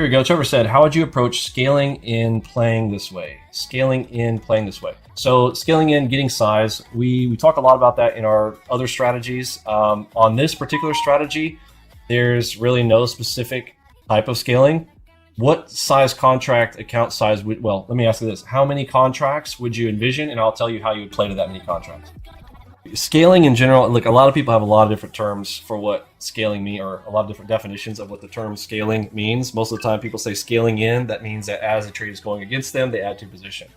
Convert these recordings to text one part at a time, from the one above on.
we go. Trevor said, how would you approach scaling in playing this way? Scaling in playing this way. So scaling in, getting size. We talk a lot about that in our other strategies. On this particular strategy, there's really no specific type of scaling. What size contract account size would, well, let me ask you this. How many contracts would you envision? And I'll tell you how you would play to that many contracts. Scaling in general, look, a lot of people have a lot of different terms for what scaling means, or a lot of different definitions of what the term scaling means. Most of the time people say scaling in, that means that as a trade is going against them, they add to position.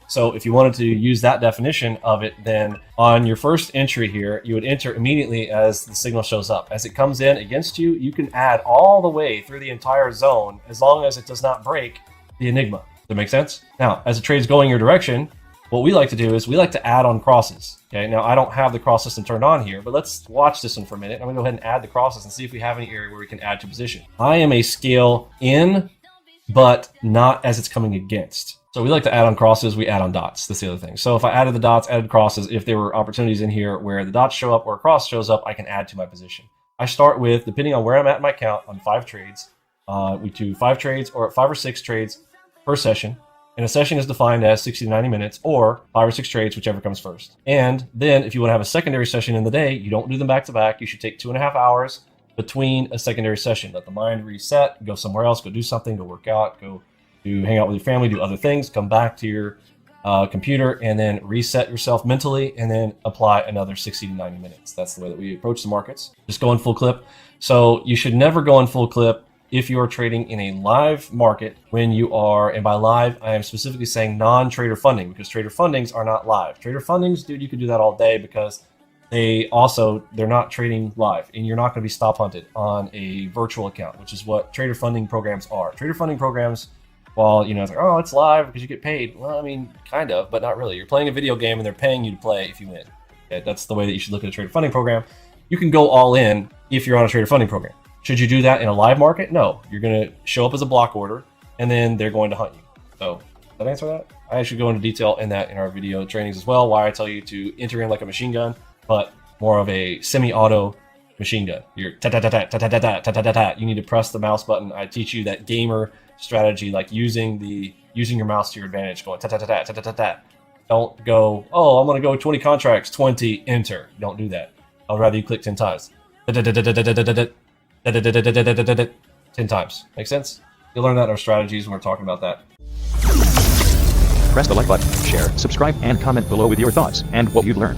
So if you wanted to use that definition of it, then on your first entry here, you would enter immediately as the signal shows up. As it comes in against you, you can add all the way through the entire zone as long as it does not break the enigma. Does that make sense? Now, as the trade is going your direction, what we like to do is we like to add on crosses. Okay, now I don't have the cross system turned on here, but let's watch this one for a minute. I'm gonna go ahead and add the crosses and see if we have any area where we can add to position. I am a scale in, but not as it's coming against. So we like to add on crosses, we add on dots. That's the other thing. So if I added the dots, added crosses, if there were opportunities in here where the dots show up or a cross shows up, I can add to my position. I start with, depending on where I'm at in my count, on 5 trades. We do 5 trades or 5 or 6 trades per session. And a session is defined as 60 to 90 minutes or 5 or 6 trades, whichever comes first. And then if you want to have a secondary session in the day, you don't do them back to back. You should take 2.5 hours between a secondary session. Let the mind reset, go somewhere else, go do something, go work out, go to hang out with your family, do other things, come back to your computer, and then reset yourself mentally, and then apply another 60 to 90 minutes. That's the way that we approach the markets. Just go in full clip. So you should never go in full clip if you are trading in a live market. When you are, and by live, I am specifically saying non-trader funding, because trader fundings are not live. Trader fundings, dude, you could do that all day because they're not trading live, and you're not going to be stop hunted on a virtual account, which is what trader funding programs are. Trader funding programs, while, you know, it's like, oh, it's live because you get paid. Well, I mean, kind of, but not really. You're playing a video game and they're paying you to play if you win. Okay, that's the way that you should look at a trader funding program. You can go all in if you're on a trader funding program. Should you do that in a live market? No, you're going to show up as a block order and then they're going to hunt you. So, does that answer that? I actually go into detail in that in our video trainings as well, why I tell you to enter in like a machine gun, but more of a semi-auto machine gun. You're ta-ta-ta-ta-ta-ta-ta-ta-ta-ta. You need to press the mouse button. I teach you that gamer strategy, like using your mouse to your advantage, going ta-ta-ta-ta-ta-ta-ta. Don't go, oh, I'm going to go 20 contracts, 20, enter. Don't do that. I'd rather you click 10 times. 10 times. Make sense? You'll learn that in our strategies when we're talking about that. Press the like button, share, subscribe, and comment below with your thoughts and what you've learned.